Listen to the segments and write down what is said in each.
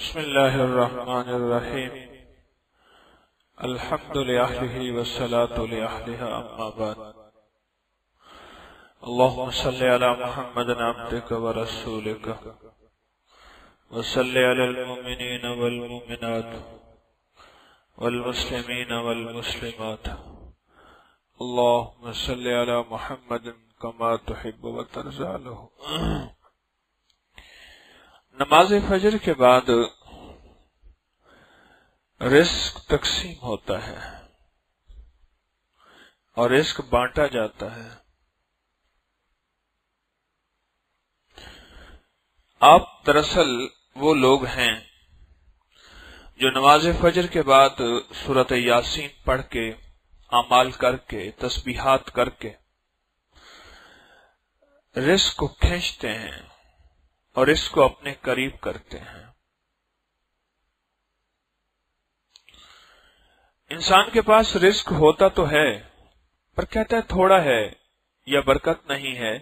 بسم اللہ الرحمن الرحیم الحمد للہ والصلاة لأہلہا اما بعد اللہم صلی علی محمد عبدک ورسولک وصلی علی المؤمنین والمؤمنات والمسلمین والمسلمات اللہم صلی علی محمد کما تحب وترضى له۔ نماز فجر کے بعد رزق تقسیم ہوتا ہے اور رزق بانٹا جاتا ہے۔ آپ دراصل وہ لوگ ہیں جو نماز فجر کے بعد سورۃ یاسین پڑھ کے، اعمال کر کے، تسبیحات کر کے رزق کو کھینچتے ہیں اور اس کو اپنے قریب کرتے ہیں۔ انسان کے پاس رزق ہوتا تو ہے، پر کہتا ہے تھوڑا ہے یا برکت نہیں ہے،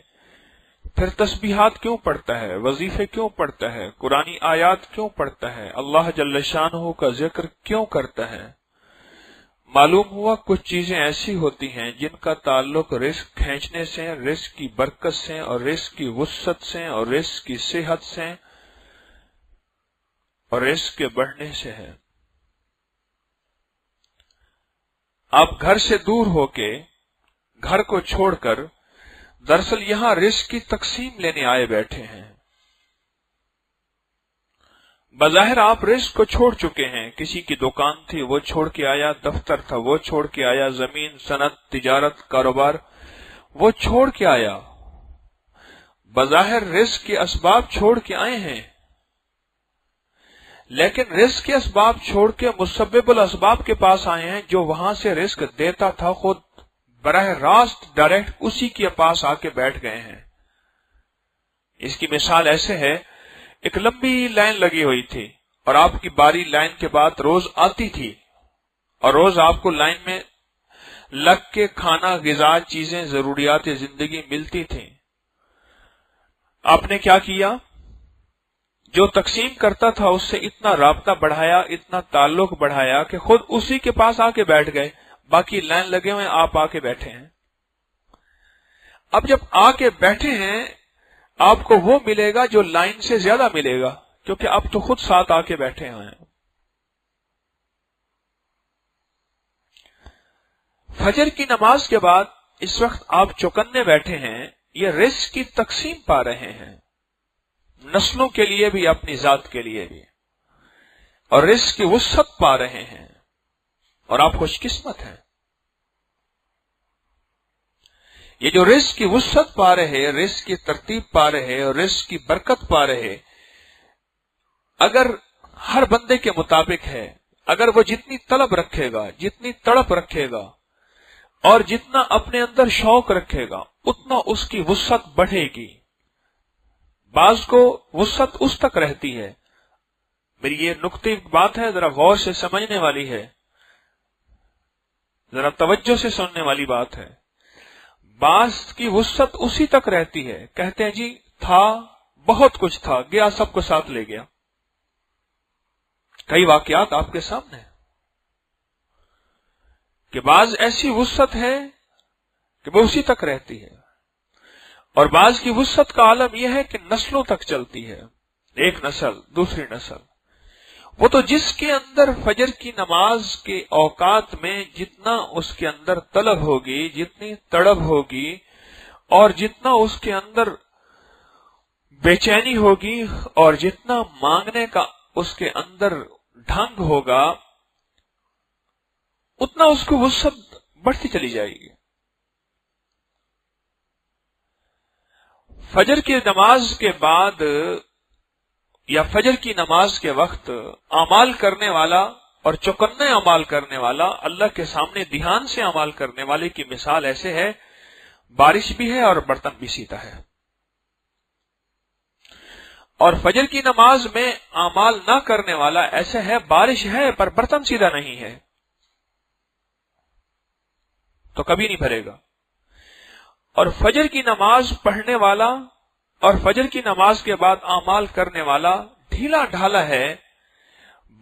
پھر تسبیحات کیوں پڑھتا ہے، وظیفے کیوں پڑھتا ہے، قرآنی آیات کیوں پڑھتا ہے، اللہ جل شانہ کا ذکر کیوں کرتا ہے؟ معلوم ہوا کچھ چیزیں ایسی ہوتی ہیں جن کا تعلق رزق کھینچنے سے، رزق کی برکت سے، اور رزق کی وسعت سے، اور رزق کی صحت سے، اور رزق کے بڑھنے سے ہے۔ آپ گھر سے دور ہو کے، گھر کو چھوڑ کر دراصل یہاں رزق کی تقسیم لینے آئے بیٹھے ہیں۔ بظاہر آپ رزق کو چھوڑ چکے ہیں، کسی کی دکان تھی وہ چھوڑ کے آیا، دفتر تھا وہ چھوڑ کے آیا، زمین، صنعت، تجارت، کاروبار وہ چھوڑ کے آیا، بظاہر رزق کے اسباب چھوڑ کے آئے ہیں، لیکن رزق کے اسباب چھوڑ کے مسبب الاسباب کے پاس آئے ہیں، جو وہاں سے رزق دیتا تھا خود براہ راست ڈائریکٹ اسی کے پاس آ کے بیٹھ گئے ہیں۔ اس کی مثال ایسے ہے، ایک لمبی لائن لگی ہوئی تھی اور آپ کی باری لائن کے بعد روز آتی تھی، اور روز آپ کو لائن میں لگ کے کھانا، غذا، چیزیں، ضروریات زندگی ملتی تھیں۔ آپ نے کیا کیا؟ جو تقسیم کرتا تھا اس سے اتنا رابطہ بڑھایا، اتنا تعلق بڑھایا کہ خود اسی کے پاس آ کے بیٹھ گئے، باقی لائن لگے ہوئے آپ آ کے بیٹھے ہیں۔ اب جب آ کے بیٹھے ہیں، آپ کو وہ ملے گا جو لائن سے زیادہ ملے گا، کیونکہ اب تو خود ساتھ آ کے بیٹھے ہوئے ہیں۔ فجر کی نماز کے بعد اس وقت آپ چوکنے بیٹھے ہیں، یہ رزق کی تقسیم پا رہے ہیں، نسلوں کے لیے بھی، اپنی ذات کے لیے بھی، اور رزق کی وسعت پا رہے ہیں، اور آپ خوش قسمت ہیں۔ یہ جو رزق کی وسعت پا رہے، رزق کی ترتیب پا رہے اور رزق کی برکت پا رہے، اگر ہر بندے کے مطابق ہے، اگر وہ جتنی طلب رکھے گا، جتنی تڑپ رکھے گا، اور جتنا اپنے اندر شوق رکھے گا، اتنا اس کی وسعت بڑھے گی۔ بعض کو وسعت اس تک رہتی ہے، میری یہ نقطے بات ہے، ذرا غور سے سمجھنے والی ہے، ذرا توجہ سے سننے والی بات ہے۔ بعض کی وسعت اسی تک رہتی ہے، کہتے ہیں جی تھا، بہت کچھ تھا، گیا سب کو ساتھ لے گیا۔ کئی واقعات آپ کے سامنے کہ بعض ایسی وسعت ہے کہ وہ اسی تک رہتی ہے، اور بعض کی وسعت کا عالم یہ ہے کہ نسلوں تک چلتی ہے، ایک نسل دوسری نسل۔ وہ تو جس کے اندر فجر کی نماز کے اوقات میں جتنا اس کے اندر طلب ہوگی، جتنی تڑپ ہوگی، اور جتنا اس کے اندر بے چینی ہوگی، اور جتنا مانگنے کا اس کے اندر ڈھنگ ہوگا، اتنا اس کو وسعت بڑھتی چلی جائے گی۔ فجر کی نماز کے بعد یا فجر کی نماز کے وقت اعمال کرنے والا اور چوکنے اعمال کرنے والا، اللہ کے سامنے دھیان سے اعمال کرنے والے کی مثال ایسے ہے، بارش بھی ہے اور برتن بھی سیتا ہے۔ اور فجر کی نماز میں اعمال نہ کرنے والا ایسے ہے، بارش ہے پر برتن سیدھا نہیں ہے، تو کبھی نہیں بھرے گا۔ اور فجر کی نماز پڑھنے والا اور فجر کی نماز کے بعد اعمال کرنے والا ڈھیلا ڈھالا ہے،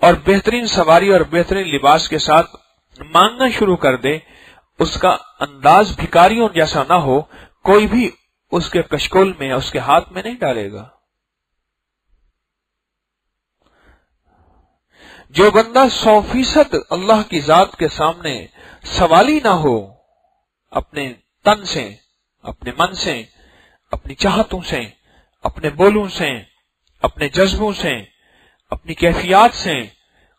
اور بہترین سواری اور بہترین لباس کے ساتھ مانگنا شروع کر دے، اس کا انداز بھکاریوں جیسا نہ ہو، کوئی بھی اس کے کشکول میں، اس کے ہاتھ میں نہیں ڈالے گا۔ جو بندہ 100% اللہ کی ذات کے سامنے سوالی نہ ہو، اپنے تن سے، اپنے من سے، اپنی چاہتوں سے، اپنے بولوں سے، اپنے جذبوں سے، اپنی کیفیات سے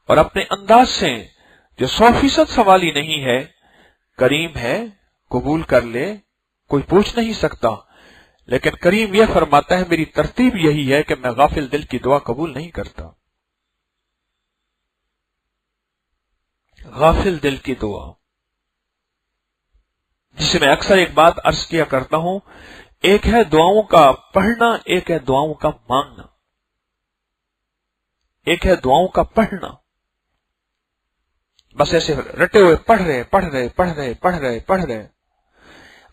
اور اپنے انداز سے، جو 100% سوالی نہیں ہے، کریم ہے، قبول کر لے، کوئی پوچھ نہیں سکتا۔ لیکن کریم یہ فرماتا ہے میری ترتیب یہی ہے کہ میں غافل دل کی دعا قبول نہیں کرتا۔ غافل دل کی دعا، جسے میں اکثر ایک بات عرض کیا کرتا ہوں، ایک ہے دعاؤں کا پڑھنا، ایک ہے دعاؤں کا مانگنا۔ ایک ہے دعاؤں کا پڑھنا، بس ایسے رٹے ہوئے پڑھ رہے،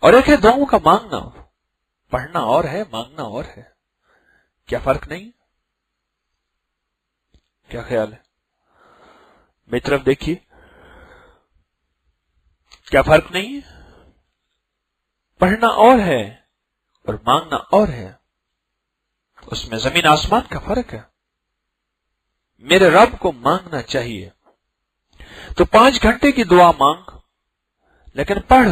اور ایک ہے دعاؤں کا مانگنا۔ پڑھنا اور ہے، مانگنا اور ہے، کیا فرق نہیں؟ کیا خیال ہے؟ میری طرف دیکھیے، کیا فرق نہیں ہے؟ پڑھنا اور ہے اور مانگنا اور ہے، اس میں زمین آسمان کا فرق ہے۔ میرے رب کو مانگنا چاہیے تو 5 گھنٹے کی دعا مانگ، لیکن پڑھ۔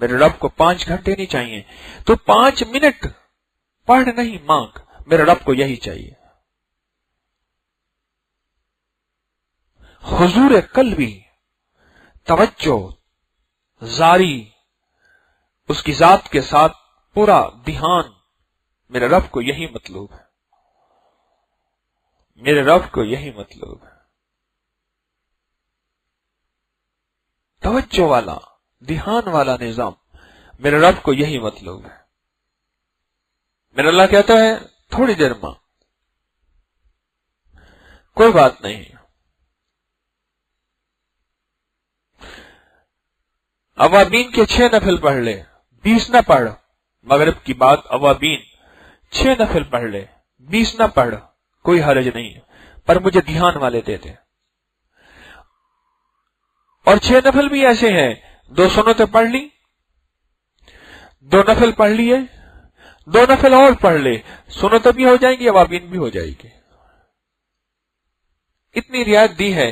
میرے رب کو 5 گھنٹے نہیں چاہیے تو 5 منٹ پڑھ، نہیں مانگ۔ میرے رب کو یہی چاہیے، حضور قلبی، توجہ، زاری، اس کی ذات کے ساتھ پورا دھیان۔ میرے رب کو یہی مطلوب ہے، میرے رب کو یہی مطلوب ہے۔ توجہ والا، دھیان والا نظام، میرے رب کو یہی مطلوب ہے۔ میرا اللہ کہتا ہے تھوڑی دیر ماں، کوئی بات نہیں، اوابین کے 6 نفل پڑھ لے، 20 نہ پڑھ۔ مغرب کی بات، اوابین 6 نفل پڑھ لے، 20 نہ پڑھ، کوئی حرج نہیں، پر مجھے دھیان والے دے دے۔ اور 6 نفل بھی ایسے ہیں، 2 سنتیں پڑھ لی، 2 نفل پڑھ لیے، 2 نفل اور پڑھ لے، سنتیں بھی ہو جائیں گی، اوابین بھی ہو جائے گی۔ اتنی رعایت دی ہے،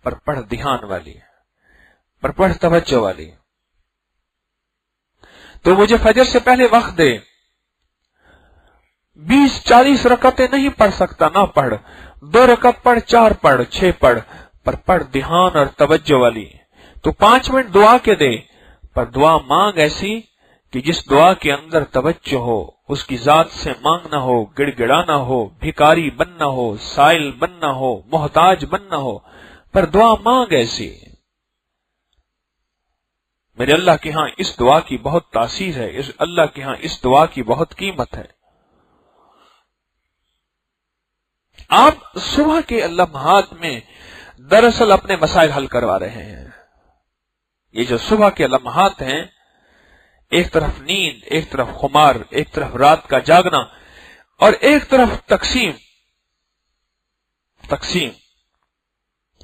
پر پڑھ دھیان والی، پر پڑھ توجہ والی۔ تو مجھے فجر سے پہلے وقت دے، 20-40 رکعتیں نہیں پڑھ سکتا، نہ پڑھ، 2 رکعت پڑھ، 4 پڑھ، 6 پڑھ، پر پڑھ دھیان اور توجہ والی۔ تو 5 منٹ دعا کے دے، پر دعا مانگ ایسی کہ جس دعا کے اندر توجہ ہو، اس کی ذات سے مانگنا ہو، گڑ گڑانا ہو، بھکاری بننا ہو، سائل بننا ہو، محتاج بننا ہو، پر دعا مانگ ایسی۔ میرے اللہ کے ہاں اس دعا کی بہت تاثیر ہے، اس اللہ کے ہاں اس دعا کی بہت قیمت ہے۔ آپ صبح کے لمحات میں دراصل اپنے مسائل حل کروا رہے ہیں۔ یہ جو صبح کے لمحات ہیں، ایک طرف نیند، ایک طرف خمار، ایک طرف رات کا جاگنا، اور ایک طرف تقسیم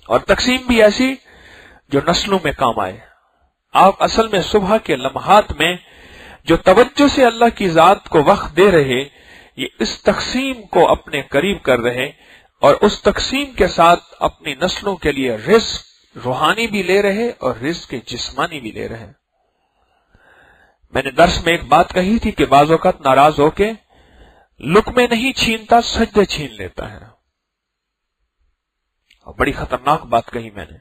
اور تقسیم بھی ایسی جو نسلوں میں کام آئے۔ آپ اصل میں صبح کے لمحات میں جو توجہ سے اللہ کی ذات کو وقت دے رہے، یہ اس تقسیم کو اپنے قریب کر رہے، اور اس تقسیم کے ساتھ اپنی نسلوں کے لیے رزق روحانی بھی لے رہے اور رزق جسمانی بھی لے رہے۔ میں نے درس میں ایک بات کہی تھی کہ بعض اوقات ناراض ہو کے لقمے نہیں چھینتا، سجدے چھین لیتا ہے، اور بڑی خطرناک بات کہی میں نے۔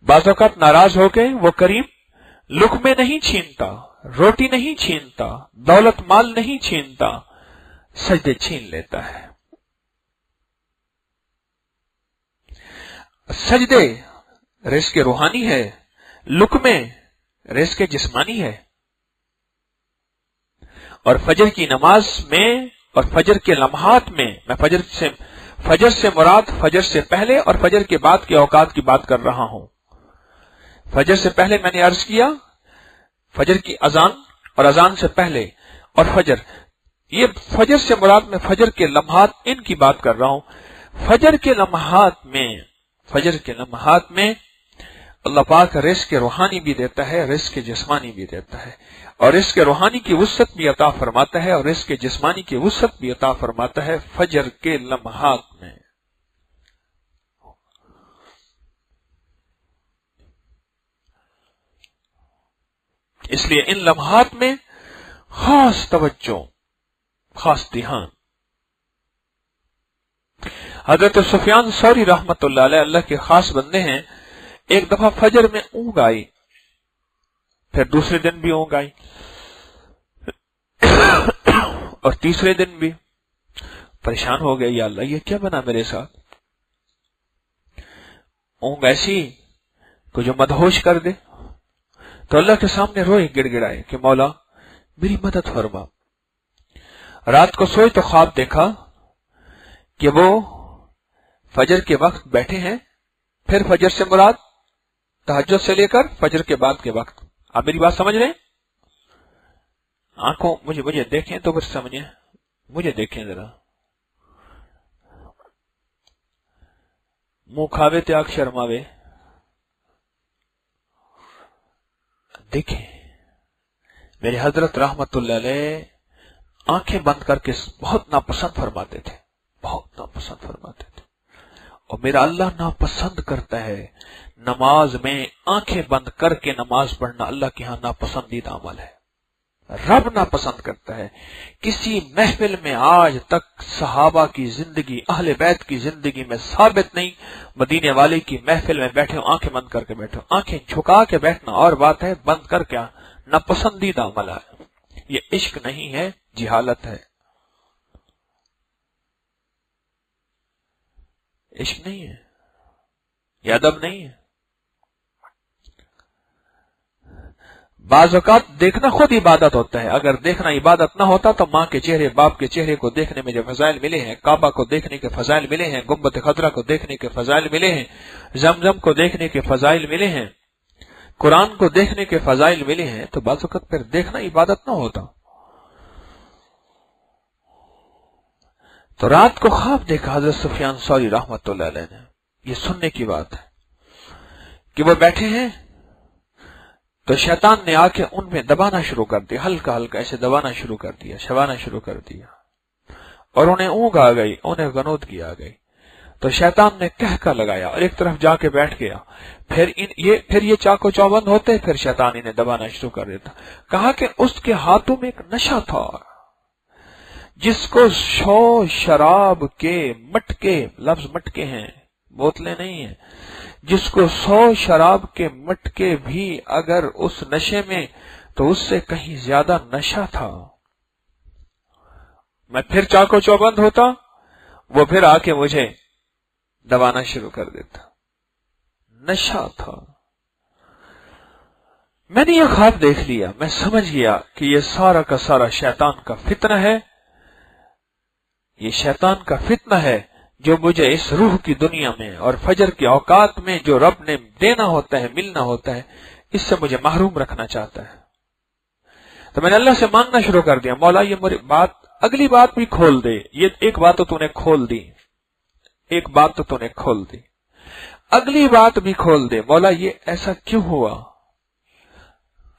بعض اوقات ناراض ہو کے وہ کریم لقمے نہیں چھینتا، روٹی نہیں چھینتا، دولت مال نہیں چھینتا، سجدے چھین لیتا ہے۔ سجدے رزق روحانی ہے، لقمے رزق جسمانی ہے۔ اور فجر کی نماز میں اور فجر کے لمحات میں، میں فجر سے مراد فجر سے پہلے اور فجر کے بعد کے اوقات کی بات کر رہا ہوں۔ فجر سے پہلے میں نے عرض کیا فجر کی اذان اور اذان سے پہلے اور فجر، یہ فجر سے مراد میں فجر کے لمحات ان کی بات کر رہا ہوں۔ فجر کے لمحات میں اللہ پاک رزق روحانی بھی دیتا ہے، رزق جسمانی بھی دیتا ہے، اور رزق روحانی کی وسعت بھی عطا فرماتا ہے اور رزق جسمانی کی وسعت بھی عطا فرماتا ہے فجر کے لمحات میں۔ اس لیے ان لمحات میں خاص توجہ، خاص دھیان۔ حضرت سفیان ثوری رحمت اللہ علیہ، اللہ کے خاص بندے ہیں، ایک دفعہ فجر میں اونگ آئی، پھر دوسرے دن بھی اونگ آئی اور تیسرے دن بھی۔ پریشان ہو گئے، یا اللہ یہ کیا بنا میرے ساتھ؟ اونگ ایسی کو جو مدہوش کر دے۔ تو اللہ کے سامنے روئے، گڑ گڑائے کہ مولا میری مدد فرما۔ رات کو سوئے تو خواب دیکھا کہ وہ فجر کے وقت بیٹھے ہیں، پھر فجر سے مراد تہجد سے لے کر فجر کے بعد کے وقت۔ آپ میری بات سمجھ رہے ہیں؟ آنکھوں مجھے دیکھیں تو پھر سمجھیں، مجھے دیکھیں ذرا، منہ کھاوے تے آنکھ شرماوے۔ دیکھیں میرے حضرت رحمت اللہ علیہ آنکھیں بند کر کے بہت ناپسند فرماتے تھے، بہت ناپسند فرماتے تھے، اور میرا اللہ ناپسند کرتا ہے نماز میں آنکھیں بند کر کے نماز پڑھنا۔ اللہ کے ہاں ناپسندیدہ عمل ہے، رب ناپسند کرتا ہے۔ کسی محفل میں آج تک صحابہ کی زندگی، اہل بیت کی زندگی میں ثابت نہیں، مدینے والے کی محفل میں بیٹھے ہو آنکھیں بند کر کے بیٹھے ہو۔ آنکھیں جھکا کے بیٹھنا اور بات ہے، بند کر کے ناپسندیدہ عمل ہے۔ یہ عشق نہیں ہے، جہالت ہے۔ عشق نہیں ہے، یہ ادب نہیں ہے۔ بعض اوقات دیکھنا خود عبادت ہوتا ہے۔ اگر دیکھنا عبادت نہ ہوتا تو ماں کے چہرے، باپ کے چہرے کو دیکھنے میں جو فضائل ملے ہیں، کعبہ کو دیکھنے کے فضائل ملے ہیں، گنبد خضرا کو دیکھنے کے فضائل ملے ہیں، زمزم کو دیکھنے کے فضائل ملے ہیں، قرآن کو دیکھنے کے فضائل ملے ہیں، تو بعض اوقات پھر دیکھنا عبادت نہ ہوتا۔ تو رات کو خواب دیکھا حضرت سفیان ثوری رحمت اللہ علیہ نے، یہ سننے کی بات ہے کہ وہ بیٹھے ہیں تو شیطان نے آ کے ان میں دبانا شروع کر دیا، ہلکا ہلکا ایسے دبانا شروع کر دیا، شبانا شروع کر دیا، اور انہیں اونگ آ گئی، انہیں غنودگی آ گئی۔ تو شیطان نے کہکا لگایا اور ایک طرف جا کے بیٹھ گیا۔ پھر یہ چاقو چوبند ہوتے، پھر شیطان انہیں دبانا شروع کر دیتا۔ کہا کہ اس کے ہاتھوں میں ایک نشہ تھا جس کو 100 شراب کے مٹکے، لفظ مٹکے ہیں، بوتلیں نہیں ہیں، جس کو 100 شراب کے مٹکے بھی اگر اس نشے میں، تو اس سے کہیں زیادہ نشہ تھا۔ میں پھر چاقو چوبند ہوتا، وہ پھر آ کے مجھے دبانا شروع کر دیتا۔ نشہ تھا۔ میں نے یہ خواب دیکھ لیا، میں سمجھ گیا کہ یہ سارا کا سارا شیطان کا فتنہ ہے، یہ شیطان کا فتنہ ہے جو مجھے اس روح کی دنیا میں اور فجر کے اوقات میں جو رب نے دینا ہوتا ہے، ملنا ہوتا ہے، اس سے مجھے محروم رکھنا چاہتا ہے۔ تو میں نے اللہ سے مانگنا شروع کر دیا، مولا یہ میری بات، اگلی بات بھی کھول دے، یہ ایک بات تو نے کھول دی، ایک بات تو نے کھول دی، اگلی بات بھی کھول دے، مولا یہ ایسا کیوں ہوا؟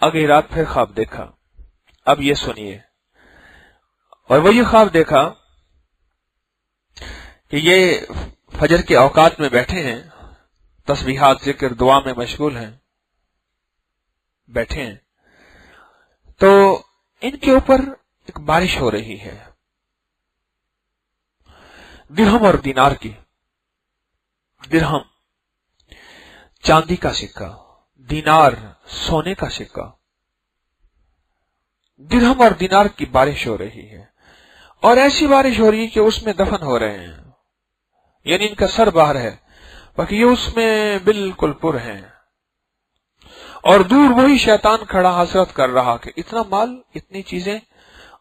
اگلی رات پھر خواب دیکھا۔ اب یہ سنیے، اور وہ یہ خواب دیکھا کہ یہ فجر کے اوقات میں بیٹھے ہیں، تسبیحات، ذکر، دعا میں مشغول ہیں، بیٹھے ہیں، تو ان کے اوپر ایک بارش ہو رہی ہے، درہم اور دینار کی۔ درہم چاندی کا سکہ، دینار سونے کا سکہ، درہم اور دینار کی بارش ہو رہی ہے، اور ایسی بارش ہو رہی ہے کہ اس میں دفن ہو رہے ہیں، یعنی ان کا سر باہر ہے، باقی یہ اس میں بالکل پر ہیں، اور دور وہی شیطان کھڑا حسرت کر رہا کہ اتنا مال، اتنی چیزیں،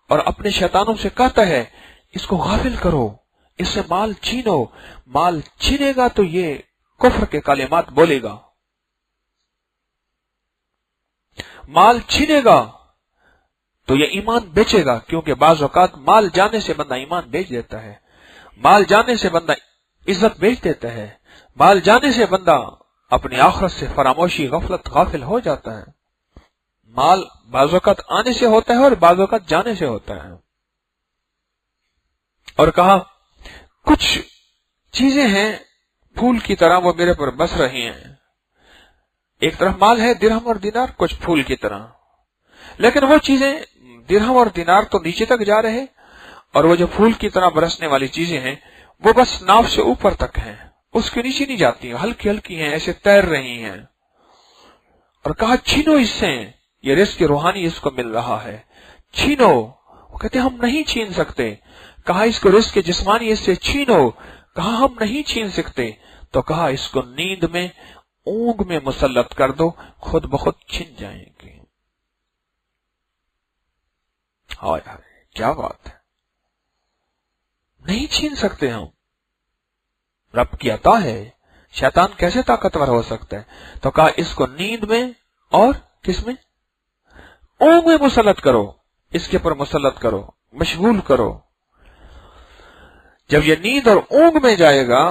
اور اپنے شیطانوں سے کہتا ہے اس کو غافل کرو، اس سے مال چھینو، مال چھینے گا تو یہ کفر کے کلمات بولے گا، مال چھینے گا تو یہ ایمان بیچے گا، کیونکہ بعض اوقات مال جانے سے بندہ ایمان بیچ دیتا ہے، مال جانے سے بندہ عزت بیچ دیتا ہے. مال جانے سے بندہ اپنی آخرت سے فراموشی غفلت غافل ہو جاتا ہے. مال بعض اوقات آنے سے ہوتا ہے اور بعض اوقات جانے سے ہوتا ہے. اور کہا کچھ چیزیں ہیں پھول کی طرح، وہ میرے پر بس رہی ہیں. ایک طرف مال ہے درہم اور دینار، کچھ پھول کی طرح، لیکن وہ چیزیں درہم اور دینار تو نیچے تک جا رہے، اور وہ جو پھول کی طرح برسنے والی چیزیں ہیں وہ بس ناف سے اوپر تک ہیں، اس کے نیچے نہیں جاتی، ہلکی ہلکی ہیں، ایسے تیر رہی ہیں. اور کہا چھینو اس سے، یہ رزق روحانی اس کو مل رہا ہے، چھینو. وہ کہتے ہم نہیں چھین سکتے. کہا اس کو رزق جسمانی اس سے چھینو. کہا ہم نہیں چھین سکتے. تو کہا اس کو نیند میں اونگ میں مسلط کر دو، خود بخود چھن جائیں گے. ہائے ہائے کیا بات ہے، نہیں چھین سکتے ہم. رب کی عطا ہے، شیطان کیسے طاقتور ہو سکتا ہے. تو کہا اس کو نیند میں اور کس میں، اونگ میں مسلط کرو، اس کے پر مسلط کرو، مشغول کرو. جب یہ نیند اور اونگ میں جائے گا،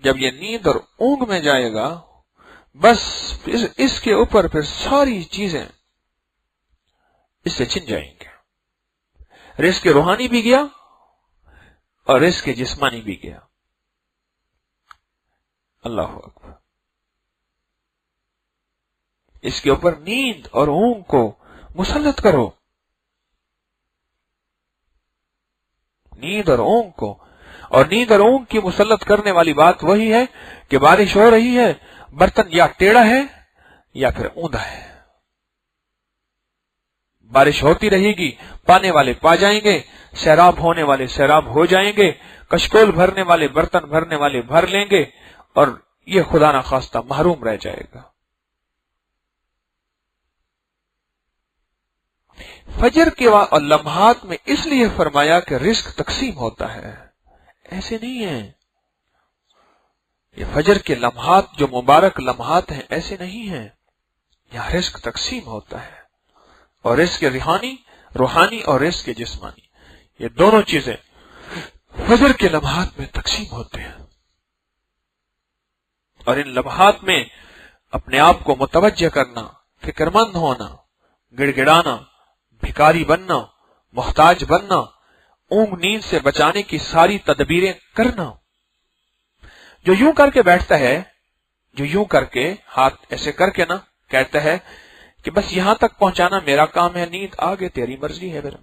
جب یہ نیند اور اونگ میں جائے گا، بس اس کے اوپر پھر ساری چیزیں اس سے چھن جائیں گے. رزق روحانی بھی گیا اور رزق جسمانی بھی گیا. اللہ اکبر. اس کے اوپر نیند اور اونگ کو مسلط کرو، نیند اور اونگ کو. اور نیند اور اونگ کی مسلط کرنے والی بات وہی ہے کہ بارش ہو رہی ہے، برتن یا ٹیڑھا ہے یا پھر اوندا ہے. بارش ہوتی رہے گی، پانے والے پا جائیں گے، سیراب ہونے والے سیراب ہو جائیں گے، کشکول بھرنے والے برتن بھرنے والے بھر لیں گے، اور یہ خدا نہ خواستہ محروم رہ جائے گا. فجر کے لمحات میں اس لیے فرمایا کہ رزق تقسیم ہوتا ہے، ایسے نہیں ہے. یہ فجر کے لمحات جو مبارک لمحات ہیں ایسے نہیں ہیں، یہاں رزق تقسیم ہوتا ہے. اور رزق روحانی اور رزق جسمانی، یہ دونوں چیزیں فجر کے لمحات میں تقسیم ہوتے ہیں. اور ان لمحات میں اپنے آپ کو متوجہ کرنا، فکر مند ہونا، گڑ گڑانا، بھکاری بننا، محتاج بننا، اونگ نیند سے بچانے کی ساری تدبیریں کرنا. جو یوں کر کے بیٹھتا ہے، جو یوں کر کے ہاتھ ایسے کر کے نا کہتا ہے کہ بس یہاں تک پہنچانا میرا کام ہے، نیند آگے تیری مرضی ہے، پھر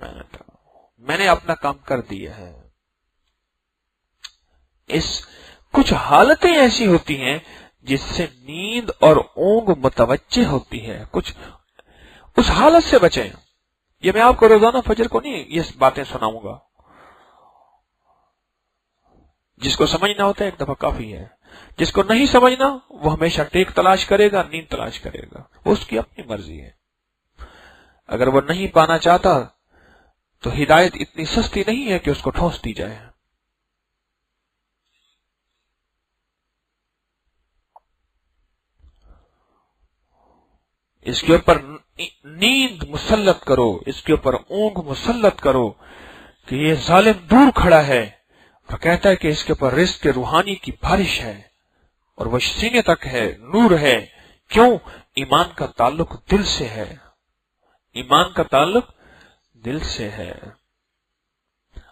میں نے اپنا کام کر دیا ہے. کچھ حالتیں ایسی ہوتی ہیں جس سے نیند اور اونگ متوجہ ہوتی ہے، کچھ اس حالت سے بچیں. یہ میں آپ کو روزانہ فجر کو نہیں یہ باتیں سناؤں گا. جس کو سمجھنا ہوتا ہے ایک دفعہ کافی ہے، جس کو نہیں سمجھنا وہ ہمیشہ ٹیک تلاش کرے گا، نیند تلاش کرے گا، اس کی اپنی مرضی ہے. اگر وہ نہیں پانا چاہتا تو ہدایت اتنی سستی نہیں ہے کہ اس کو ٹھونس دی جائے. اس کے اوپر نیند مسلط کرو، اس کے اوپر اونگ مسلط کرو کہ یہ ظالم دور کھڑا ہے اور کہتا ہے کہ اس کے اوپر رزق روحانی کی بارش ہے اور وہ سینے تک ہے، نور ہے. کیوں؟ ایمان کا تعلق دل سے ہے، ایمان کا تعلق دل سے ہے.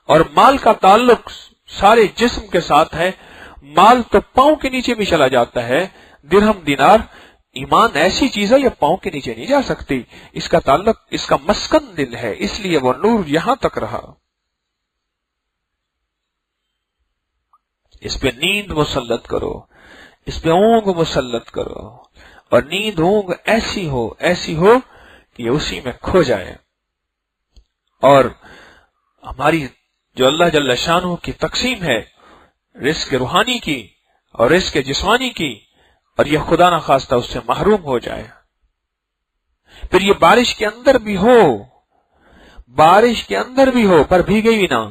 اور مال کا تعلق سارے جسم کے ساتھ ہے. مال تو پاؤں کے نیچے بھی چلا جاتا ہے، درہم دینار. ایمان ایسی چیز ہے یہ پاؤں کے نیچے نہیں جا سکتی، اس کا تعلق، اس کا مسکن دل ہے، اس لیے وہ نور یہاں تک رہا. اس پہ نیند مسلط کرو، اس پہ اونگ مسلط کرو، اور نیند اونگ ایسی ہو کہ یہ اسی میں کھو جائے. اور ہماری جو اللہ جل شانہ کی تقسیم ہے رزق روحانی کی اور رزق جسمانی کی، اور یہ خدا نہ خواستہ اس سے محروم ہو جائے. پھر یہ بارش کے اندر بھی ہو پر بھیگے ہی نہ،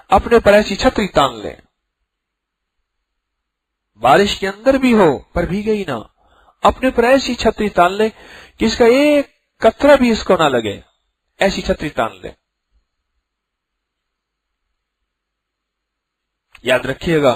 اپنے پر ایسی چھتری تان لے. بارش کے اندر بھی ہو پر بھیگے ہی نہ، اپنے پر ایسی چھتری تان لے کہ اس کا ایک قطرہ بھی اس کو نہ لگے، ایسی چھتری تان لے. یاد رکھیے گا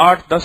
8-10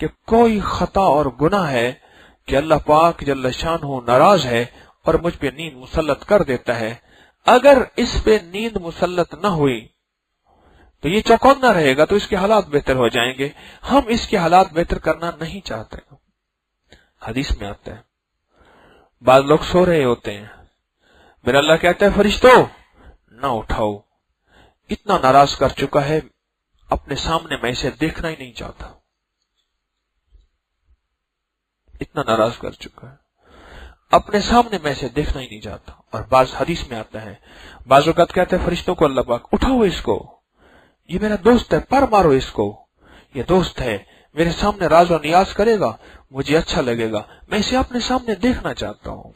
کہ کوئی خطا اور گناہ ہے کہ اللہ پاک جل شانہ ناراض ہے اور مجھ پہ نیند مسلط کر دیتا ہے. اگر اس پہ نیند مسلط نہ ہوئی تو یہ چوکنا رہے گا تو اس کے حالات بہتر ہو جائیں گے. ہم اس کے حالات بہتر کرنا نہیں چاہتے. حدیث میں آتا ہے بعض لوگ سو رہے ہوتے ہیں، میرا اللہ کہتا ہے فرشتوں نہ اٹھاؤ، اتنا ناراض کر چکا ہے اپنے سامنے میں اسے دیکھنا ہی نہیں چاہتا، اتنا ناراض کر چکا ہے اپنے سامنے میں اسے دیکھنا ہی نہیں چاہتا. اور بعض حدیث میں آتا ہے بعض اوقات کہتے ہیں فرشتوں کو اللہ پاک اٹھاؤ اس کو، یہ میرا دوست ہے، پر مارو اس کو، یہ دوست ہے میرے سامنے راز و نیاز کرے گا، مجھے اچھا لگے گا، میں اسے اپنے سامنے دیکھنا چاہتا ہوں.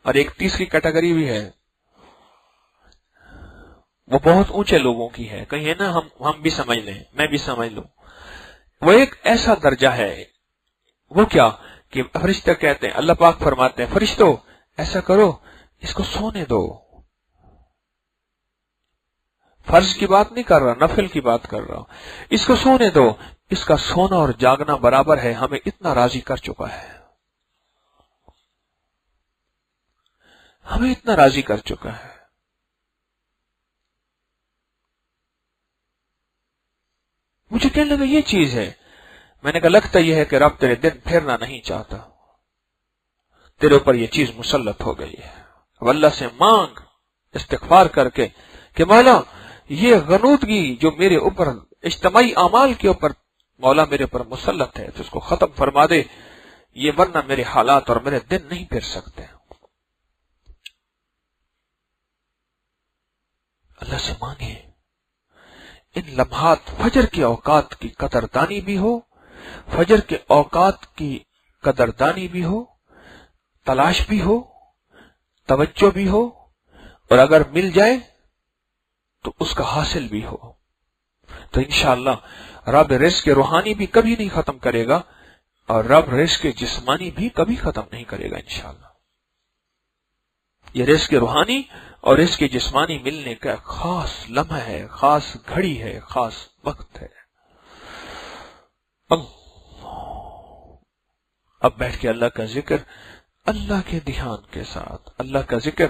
اور ایک تیسری کیٹیگری بھی ہے، وہ بہت اونچے لوگوں کی ہے، کہیں ہے نا ہم بھی سمجھ لیں، میں بھی سمجھ لوں. وہ ایک ایسا درجہ ہے، وہ کیا کہ فرشتے کہتے ہیں، اللہ پاک فرماتے ہیں فرشتوں ایسا کرو اس کو سونے دو. فرض کی بات نہیں کر رہا، نفل کی بات کر رہا ہوں. اس کو سونے دو، اس کا سونا اور جاگنا برابر ہے، ہمیں اتنا راضی کر چکا ہے، ہمیں اتنا راضی کر چکا ہے. مجھے کہنے لگا یہ چیز ہے. میں نے کہا لگتا یہ ہے کہ رب تیرے دن پھیرنا نہیں چاہتا، تیرے اوپر یہ چیز مسلط ہو گئی ہے. اب اللہ سے مانگ استغفار کر کے کہ مولا یہ غنودگی جو میرے اوپر اجتماعی اعمال کے اوپر مولا میرے اوپر مسلط ہے تو اس کو ختم فرما دے، یہ ورنہ میرے حالات اور میرے دن نہیں پھر سکتے. اللہ سے مانگے ان لمحات فجر کے اوقات کی قدردانی بھی ہو، فجر کے اوقات کی قدردانی بھی ہو، تلاش بھی ہو، توجہ بھی ہو، اور اگر مل جائے تو اس کا حاصل بھی ہو. تو انشاءاللہ رب رزق روحانی بھی کبھی نہیں ختم کرے گا اور رب رزق جسمانی بھی کبھی ختم نہیں کرے گا انشاءاللہ. یہ رزق روحانی اور رزق جسمانی ملنے کا خاص لمحہ ہے، خاص گھڑی ہے، خاص وقت ہے. اب بیٹھ کے اللہ کا ذکر اللہ کے دھیان کے ساتھ، اللہ کا ذکر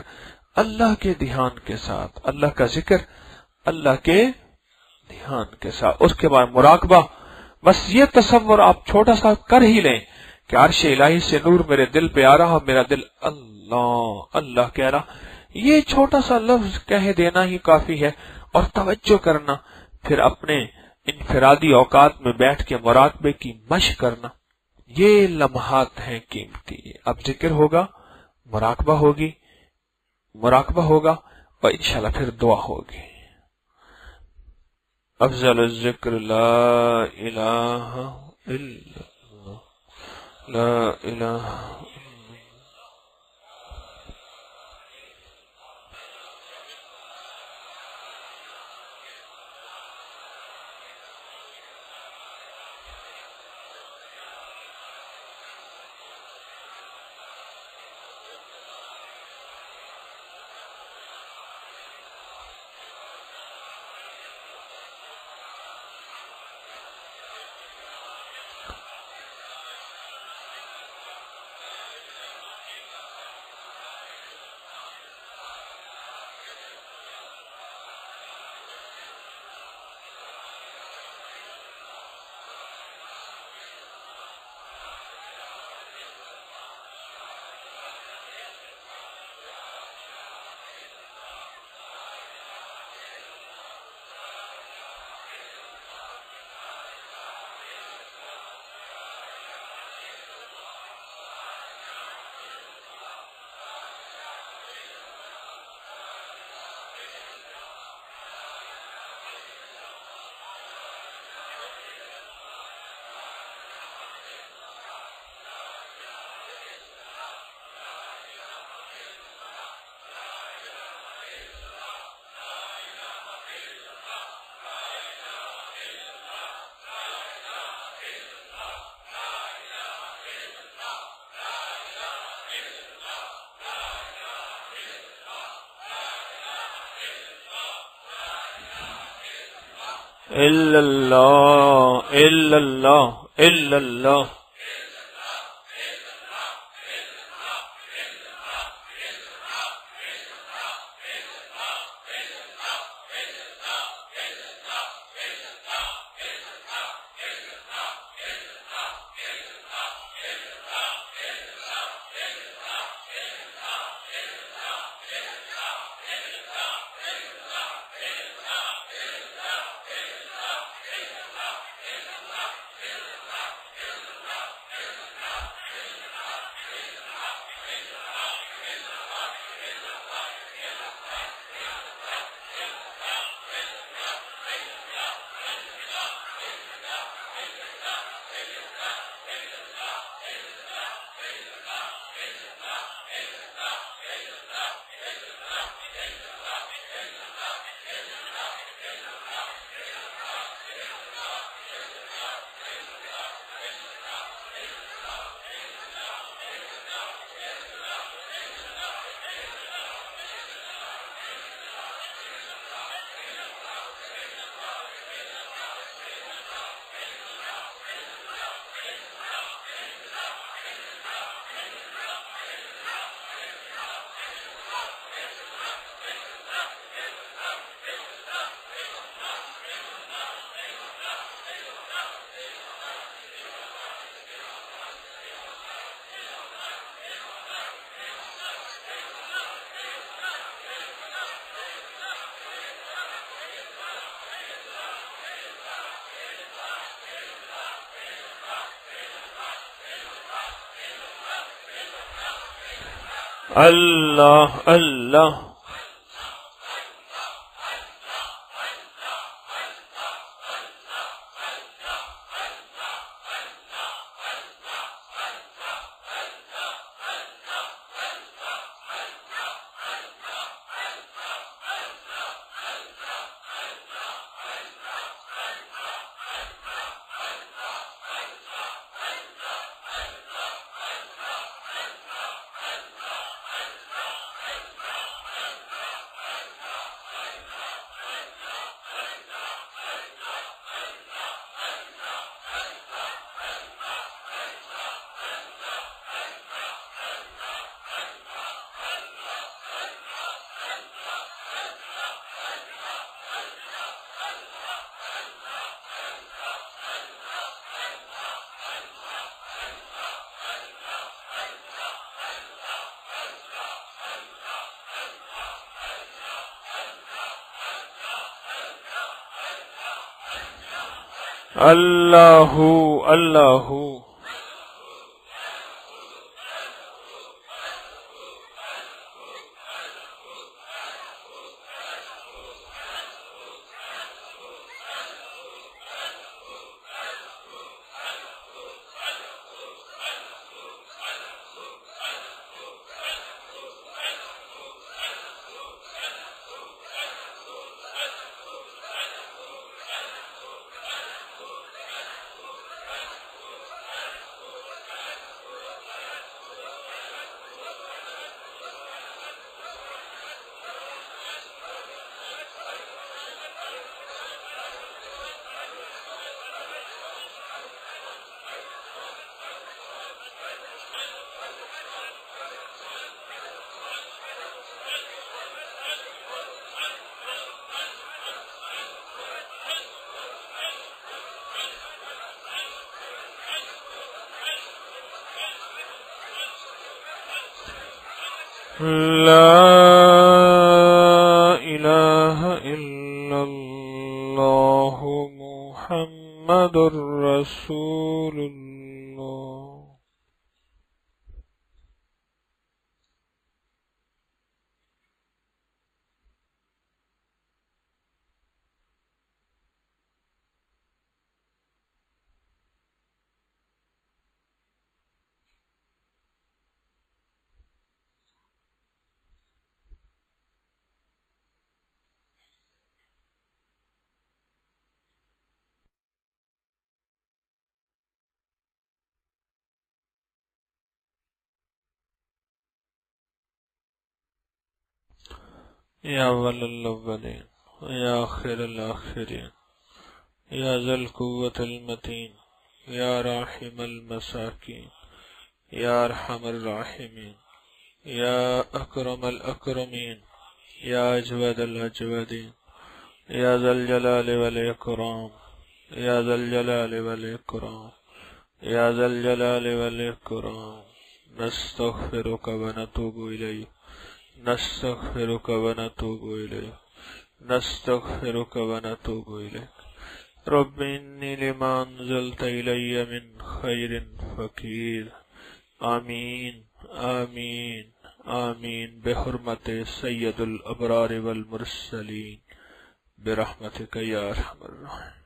اللہ کے دھیان کے ساتھ، اللہ کا ذکر اللہ کے دھیان کے ساتھ. اس کے بعد مراقبہ. بس یہ تصور آپ چھوٹا سا کر ہی لیں کہ عرش الہی سے نور میرے دل پہ آ رہا، میرا دل اللہ اللہ کہہ رہا. یہ چھوٹا سا لفظ کہہ دینا ہی کافی ہے، اور توجہ کرنا، پھر اپنے انفرادی اوقات میں بیٹھ کے مراقبے کی مشق کرنا. یہ لمحات ہیں قیمتی. اب ذکر ہوگا، مراقبہ ہوگی، مراقبہ ہوگا اور انشاءاللہ پھر دعا ہوگی. افضل الذکر لا الہ الا اللہ، لا الہ الا اللہ الا اللہ الا اللہ اللہ اللہ اللہ اللہ لا الہ الا اللہ محمد رسول اللہ. یا اول الاولین یا آخر الاخرین یا ذا القوة المتین یا راحم المساکین یا ارحم الراحمین یا اکرم الاکرمین یا اجود الاجودین یا ذا الجلال والاکرام یا ذا الجلال والاکرام یا ذا الجلال والاکرام نستغفرک ونتوب الیک نستغفرک ونتوب الیک نستغفرک ونتوب الیک رب انی لما انزلت الی من خیر فقیر آمین آمین آمین بحرمت سید الابرار والمرسلین برحمتک یا ارحم الراحمین.